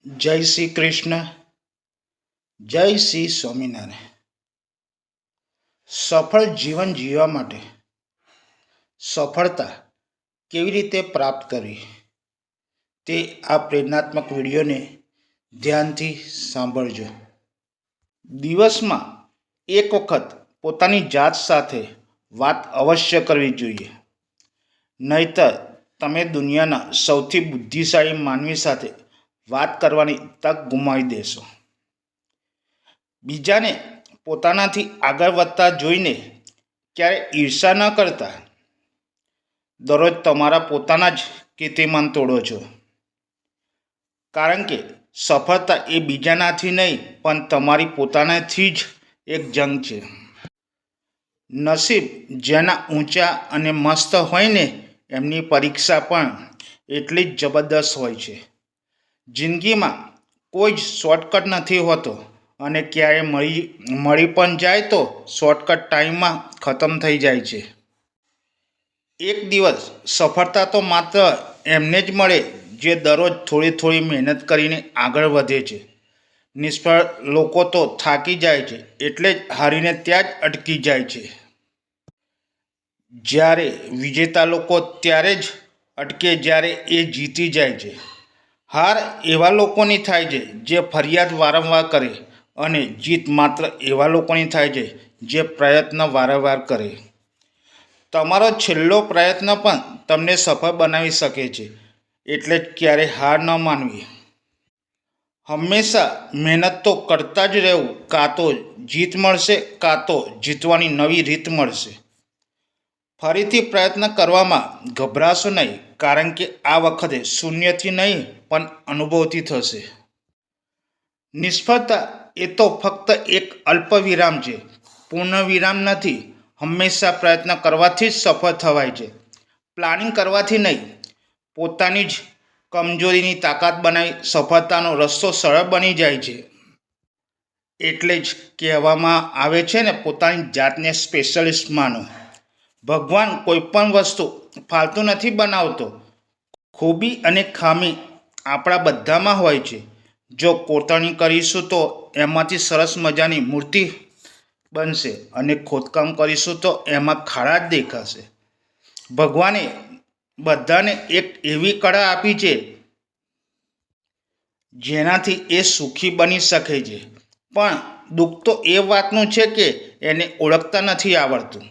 જય શ્રી કૃષ્ણ. જય શ્રી સ્વામિનારાયણ. સફળ જીવન જીવવા માટે સફળતા કેવી રીતે પ્રાપ્ત કરવી તે આ પ્રેરણાત્મક વિડીયોને ધ્યાનથી સાંભળજો. દિવસમાં એક વખત પોતાની જાત સાથે વાત અવશ્ય કરવી જોઈએ, નહીંતર તમે દુનિયાના સૌથી બુદ્ધિશાળી માનવી સાથે વાત કરવાની તક ગુમાવી દેશો. બીજાને પોતાનાથી આગળ વધતા જોઈને ક્યારે ઈર્ષા ન કરતા. દરરોજ તમારા પોતાના જ કીર્તિમાન તોડો છો, કારણ કે સફળતા એ બીજાનાથી નહીં પણ તમારી પોતાનાથી જ એક જંગ છે. નસીબ જેના ઊંચા અને મસ્ત હોય ને એમની પરીક્ષા પણ એટલી જ જબરદસ્ત હોય છે. જિંદગીમાં કોઈ જ શોર્ટકટ નથી હોતો, અને ક્યારે મળી પણ જાય તો શોર્ટકટ ટાઈમમાં ખતમ થઈ જાય છે. એક દિવસ સફળતા તો માત્ર એમને જ મળે જે દરરોજ થોડી થોડી મહેનત કરીને આગળ વધે છે. નિષ્ફળ લોકો તો થાકી જાય છે એટલે જ હારીને ત્યાં જ અટકી જાય છે. જ્યારે વિજેતા લોકો ત્યારે જ અટકે જ્યારે એ જીતી જાય છે. હાર એવા લોકોની થાય છે જે ફરિયાદ વારંવાર કરે, અને જીત માત્ર એવા લોકોની થાય છે જે પ્રયત્ન વારંવાર કરે. તમારો છેલ્લો પ્રયત્ન પણ તમને સફળ બનાવી શકે છે, એટલે જ ક્યારેય હાર ન માનવી. હંમેશા મહેનત તો કરતા જ રહેવું. કાં તો જીત મળશે, કાં તો જીતવાની નવી રીત મળશે. ફરીથી પ્રયત્ન કરવામાં ગભરાશો નહીં, કારણ કે આ વખતે શૂન્યથી નહીં પણ અનુભવથી થશે. નિષ્ફળતા એ તો ફક્ત એક અલ્પ વિરામ છે, પૂર્ણ વિરામ નથી. હંમેશા પ્રયત્ન કરવાથી જ સફળ થવાય છે, પ્લાનિંગ કરવાથી નહીં. પોતાની જ કમજોરીની તાકાત બનાવી સફળતાનો રસ્તો સરળ બની જાય છે. એટલે જ કહેવામાં આવે છે ને, પોતાની જાતને સ્પેશિયલિસ્ટ માનો. ભગવાન કોઈ પણ વસ્તુ ફાલતુ નથી બનાવતો. ખૂબી અને ખામી આપણા બધામાં હોય છે. જો કોતરણી કરીશું તો એમાંથી સરસ મજાની મૂર્તિ બનશે, અને ખોદકામ કરીશું તો એમાં ખાડા જ દેખાશે. ભગવાને બધાને એક એવી કળા આપી છે જેનાથી એ સુખી બની શકે છે, પણ દુઃખ તો એ વાતનું છે કે એને ઓળખતા નથી આવડતું.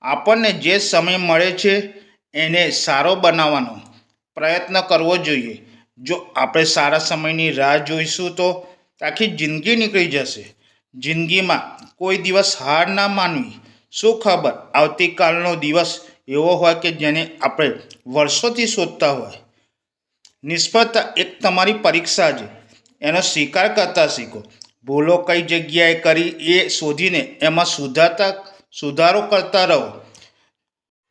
આપણને જે સમય મળે છે એને સારો બનાવવાનો પ્રયત્ન કરવો જોઈએ. જો આપણે સારા સમયની રાહ જોઈશું તો આખી જિંદગી નીકળી જશે. જિંદગીમાં કોઈ દિવસ હાર ના માનવી. શું ખબર આવતીકાલનો દિવસ એવો હોય કે જેને આપણે વર્ષોથી શોધતા હોય. નિષ્ફળતા એક તમારી પરીક્ષા છે, એનો સ્વીકાર કરતા શીખો. ભૂલો કઈ જગ્યાએ કરી એ શોધીને એમાં સુધારો કરતા રહો.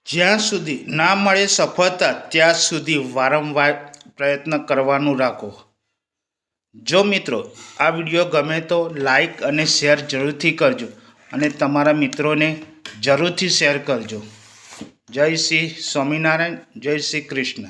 જ્યાં સુધી ના મળે સફળતા ત્યાં સુધી વારંવાર પ્રયત્ન કરવાનું રાખો. જો મિત્રો આ વિડીયો ગમે તો લાઈક અને શેર જરૂરથી કરજો, અને તમારા મિત્રોને જરૂરથી શેર કરજો. જય શ્રી સ્વામિનારાયણ. જય શ્રી કૃષ્ણ.